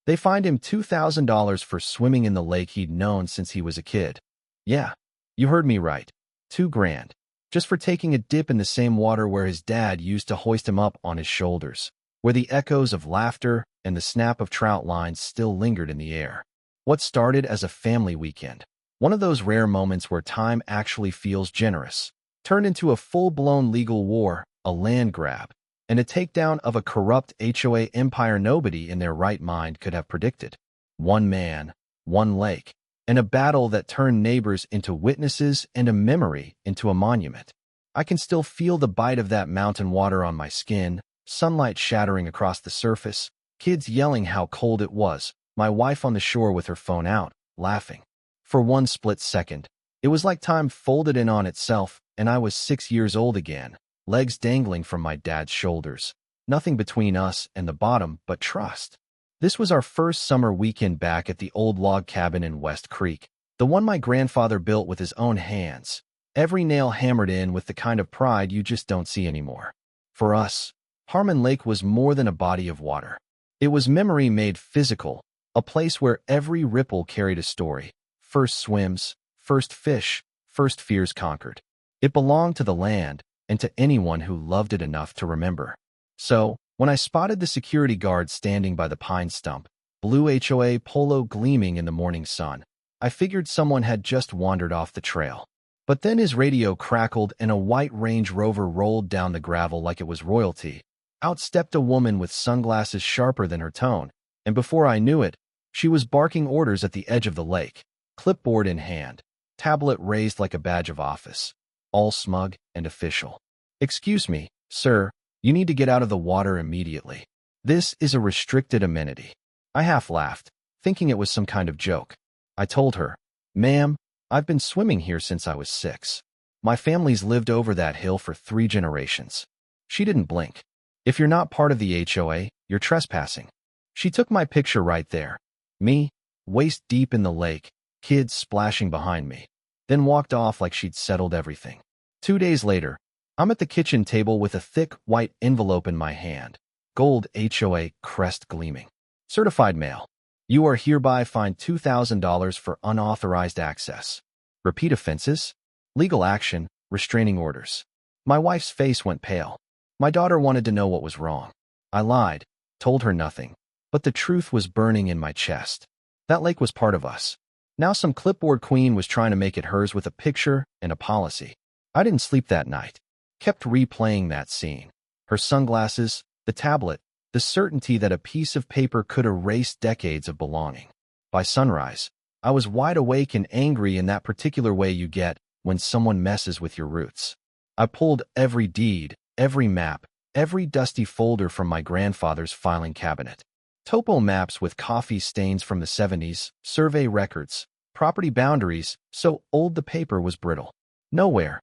They fined him $2,000 for swimming in the lake he'd known since he was a kid. Yeah, you heard me right. 2 grand. Just for taking a dip in the same water where his dad used to hoist him up on his shoulders, where the echoes of laughter and the snap of trout lines still lingered in the air. What started as a family weekend, one of those rare moments where time actually feels generous, turned into a full-blown legal war, a land grab, and a takedown of a corrupt HOA empire nobody in their right mind could have predicted. One man, one lake, and a battle that turned neighbors into witnesses and a memory into a monument. I can still feel the bite of that mountain water on my skin, sunlight shattering across the surface, kids yelling how cold it was, my wife on the shore with her phone out, laughing. For one split second, it was like time folded in on itself, and I was 6 years old again, legs dangling from my dad's shoulders. Nothing between us and the bottom but trust. This was our first summer weekend back at the old log cabin in West Creek, the one my grandfather built with his own hands, every nail hammered in with the kind of pride you just don't see anymore. For us, Harmon Lake was more than a body of water. It was memory made physical, a place where every ripple carried a story. First swims, first fish, first fears conquered. It belonged to the land and to anyone who loved it enough to remember. So, when I spotted the security guard standing by the pine stump, blue HOA polo gleaming in the morning sun, I figured someone had just wandered off the trail. But then his radio crackled and a white Range Rover rolled down the gravel like it was royalty. Out stepped a woman with sunglasses sharper than her tone, and before I knew it, she was barking orders at the edge of the lake, clipboard in hand, tablet raised like a badge of office, all smug and official. "Excuse me, sir, you need to get out of the water immediately. This is a restricted amenity." I half laughed, thinking it was some kind of joke. I told her, "Ma'am, I've been swimming here since I was 6. My family's lived over that hill for 3 generations." She didn't blink. "If you're not part of the HOA, you're trespassing." She took my picture right there. Me, waist deep in the lake, kids splashing behind me, then walked off like she'd settled everything. 2 days later, I'm at the kitchen table with a thick, white envelope in my hand, gold HOA crest gleaming. Certified mail. You are hereby fined $2,000 for unauthorized access. Repeat offenses? Legal action, restraining orders. My wife's face went pale. My daughter wanted to know what was wrong. I lied, told her nothing, but the truth was burning in my chest. That lake was part of us. Now some clipboard queen was trying to make it hers with a picture and a policy. I didn't sleep that night. Kept replaying that scene. Her sunglasses, the tablet, the certainty that a piece of paper could erase decades of belonging. By sunrise, I was wide awake and angry in that particular way you get when someone messes with your roots. I pulled every deed, every map, every dusty folder from my grandfather's filing cabinet. Topo maps with coffee stains from the 70s, survey records, property boundaries, so old the paper was brittle. Nowhere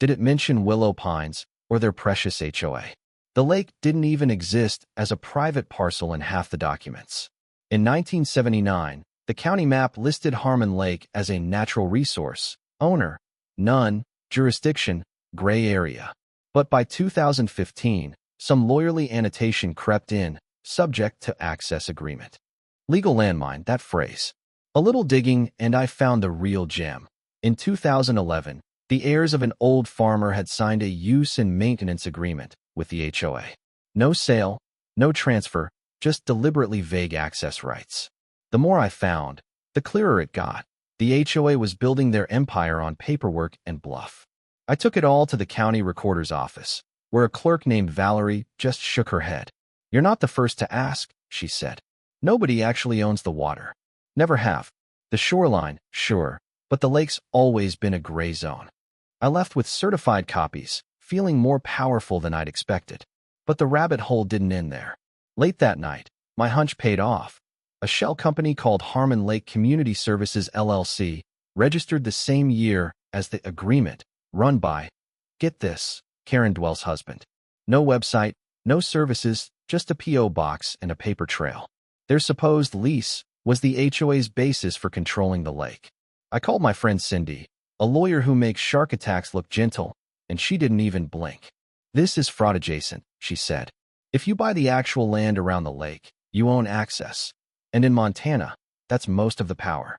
did it mention Willow Pines or their precious HOA. The lake didn't even exist as a private parcel in half the documents. In 1979, the county map listed Harmon Lake as a natural resource, owner, none, jurisdiction, gray area. But by 2015, some lawyerly annotation crept in, subject to access agreement. Legal landmine, that phrase. A little digging, and I found the real gem. In 2011, the heirs of an old farmer had signed a use and maintenance agreement with the HOA. No sale, no transfer, just deliberately vague access rights. The more I found, the clearer it got. The HOA was building their empire on paperwork and bluff. I took it all to the county recorder's office, where a clerk named Valerie just shook her head. "You're not the first to ask," she said. "Nobody actually owns the water. Never have. The shoreline, sure, but the lake's always been a gray zone." I left with certified copies, feeling more powerful than I'd expected. But the rabbit hole didn't end there. Late that night, my hunch paid off. A shell company called Harmon Lake Community Services LLC, registered the same year as the agreement, run by, get this, Karen Dwell's husband. No website, no services, just a P.O. box and a paper trail. Their supposed lease was the HOA's basis for controlling the lake. I called my friend Cindy, a lawyer who makes shark attacks look gentle, and she didn't even blink. "This is fraud adjacent," she said. "If you buy the actual land around the lake, You own access. And in Montana, that's most of the power.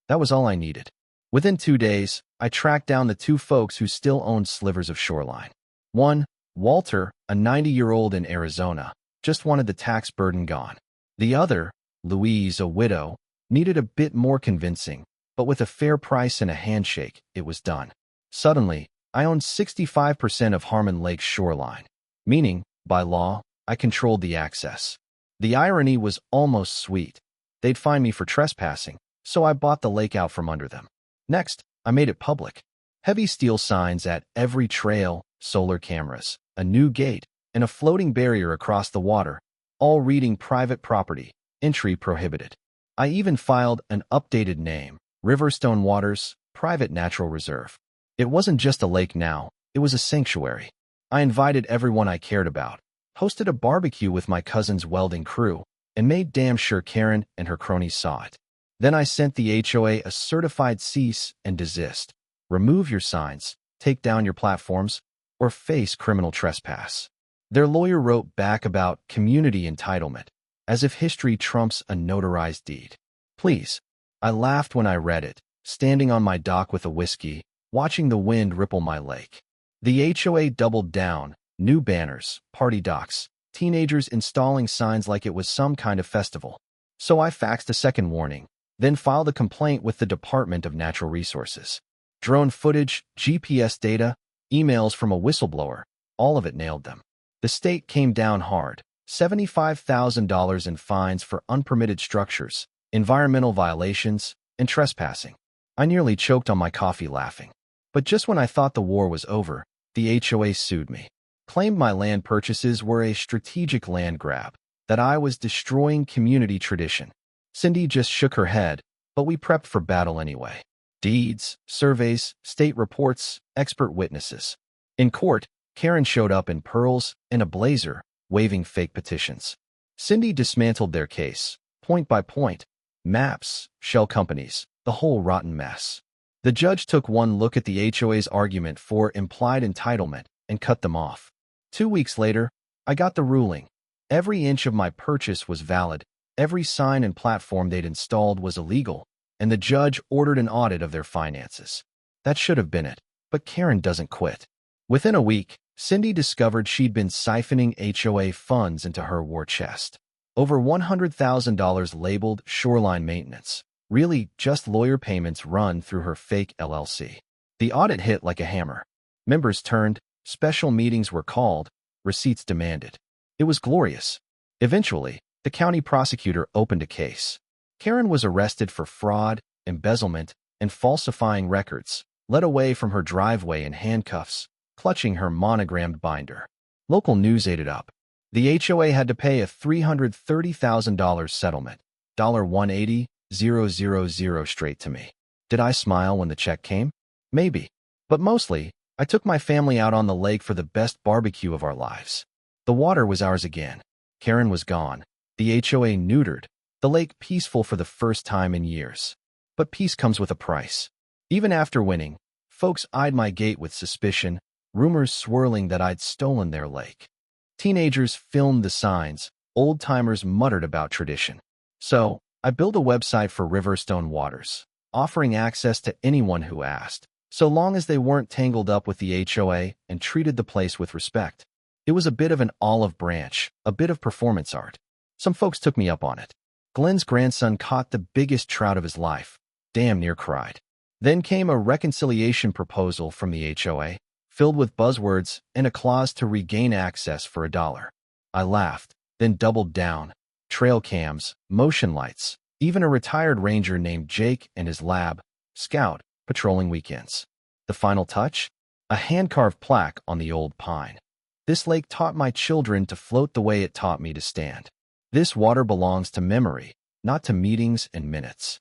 That was all I needed. Within 2 days, I tracked down the two folks who still owned slivers of shoreline. One, Walter, a 90-year-old in Arizona, just wanted the tax burden gone. The other, Louise, a widow, needed a bit more convincing, but with a fair price and a handshake, it was done. Suddenly, I owned 65% of Harmon Lake's shoreline, meaning, by law, I controlled the access. The irony was almost sweet. They'd find me for trespassing, so I bought the lake out from under them. Next, I made it public. Heavy steel signs at every trail, solar cameras, a new gate, and a floating barrier across the water, all reading private property, entry prohibited. I even filed an updated name, Riverstone Waters, Private Natural Reserve. It wasn't just a lake now, it was a sanctuary. I invited everyone I cared about, hosted a barbecue with my cousin's welding crew, and made damn sure Karen and her cronies saw it. Then I sent the HOA a certified cease and desist. Remove your signs, take down your platforms, or face criminal trespass. Their lawyer wrote back about community entitlement, as if history trumps a notarized deed. Please. I laughed when I read it, standing on my dock with a whiskey, watching the wind ripple my lake. The HOA doubled down, new banners, party docks, teenagers installing signs like it was some kind of festival. So I faxed a second warning, then filed a complaint with the Department of Natural Resources. Drone footage, GPS data, emails from a whistleblower, all of it nailed them. The state came down hard, $75,000 in fines for unpermitted structures, environmental violations, and trespassing. I nearly choked on my coffee laughing. But just when I thought the war was over, the HOA sued me, claimed my land purchases were a strategic land grab, that I was destroying community tradition. Cindy just shook her head, but we prepped for battle anyway. Deeds, surveys, state reports, expert witnesses. In court, Karen showed up in pearls and a blazer, waving fake petitions. Cindy dismantled their case, point by point. Maps, shell companies, the whole rotten mess. The judge took one look at the HOA's argument for implied entitlement and cut them off. 2 weeks later, I got the ruling. Every inch of my purchase was valid, every sign and platform they'd installed was illegal, and the judge ordered an audit of their finances. That should have been it, but Karen doesn't quit. Within a week, Cindy discovered she'd been siphoning HOA funds into her war chest. Over $100,000 labeled shoreline maintenance. Really, just lawyer payments run through her fake LLC. The audit hit like a hammer. Members turned, special meetings were called, receipts demanded. It was glorious. Eventually, the county prosecutor opened a case. Karen was arrested for fraud, embezzlement, and falsifying records, led away from her driveway in handcuffs, clutching her monogrammed binder. Local news ate it up. The HOA had to pay a $330,000 settlement, $180,000 straight to me. Did I smile when the check came? Maybe. But mostly, I took my family out on the lake for the best barbecue of our lives. The water was ours again. Karen was gone. The HOA neutered. The lake peaceful for the first time in years. But peace comes with a price. Even after winning, folks eyed my gate with suspicion, rumors swirling that I'd stolen their lake. Teenagers filmed the signs, old-timers muttered about tradition. So, I built a website for Riverstone Waters, offering access to anyone who asked, so long as they weren't tangled up with the HOA and treated the place with respect. It was a bit of an olive branch, a bit of performance art. Some folks took me up on it. Glenn's grandson caught the biggest trout of his life, damn near cried. Then came a reconciliation proposal from the HOA, filled with buzzwords and a clause to regain access for $1. I laughed, then doubled down. Trail cams, motion lights, even a retired ranger named Jake and his lab, Scout, patrolling weekends. The final touch? A hand-carved plaque on the old pine. This lake taught my children to float the way it taught me to stand. This water belongs to memory, not to meetings and minutes.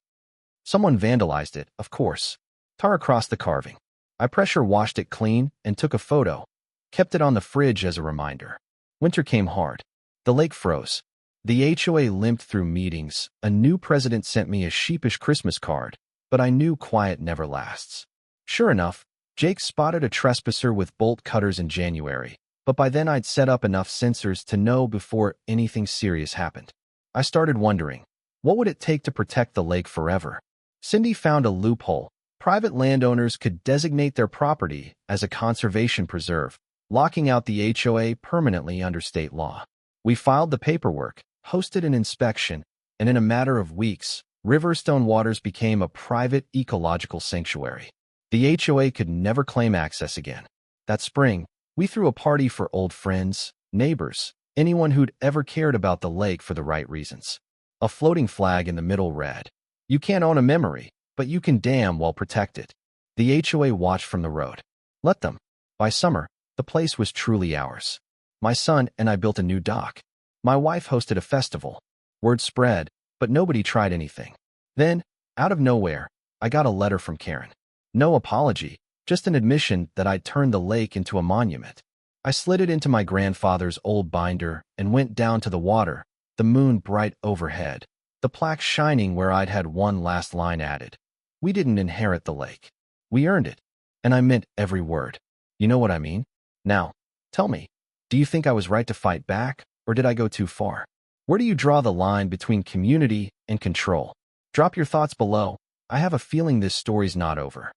Someone vandalized it, of course. Tar across the carving. I pressure washed it clean and took a photo. Kept it on the fridge as a reminder. Winter came hard. The lake froze. The HOA limped through meetings. A new president sent me a sheepish Christmas card, but I knew quiet never lasts. Sure enough, Jake spotted a trespasser with bolt cutters in January, but by then I'd set up enough sensors to know before anything serious happened. I started wondering, what would it take to protect the lake forever? Cindy found a loophole. Private landowners could designate their property as a conservation preserve, locking out the HOA permanently under state law. We filed the paperwork, hosted an inspection, and in a matter of weeks, Riverstone Waters became a private ecological sanctuary. The HOA could never claim access again. That spring, we threw a party for old friends, neighbors, anyone who'd ever cared about the lake for the right reasons. A floating flag in the middle read, "You can't own a memory, but you can damn well protect it." The HOA watched from the road. Let them. By summer, the place was truly ours. My son and I built a new dock. My wife hosted a festival. Word spread, but nobody tried anything. Then, out of nowhere, I got a letter from Karen. No apology, just an admission that I'd turned the lake into a monument. I slid it into my grandfather's old binder and went down to the water, the moon bright overhead, the plaque shining where I'd had one last line added. We didn't inherit the lake. We earned it. And I meant every word. You know what I mean? Now, tell me, do you think I was right to fight back, or did I go too far? Where do you draw the line between community and control? Drop your thoughts below. I have a feeling this story's not over.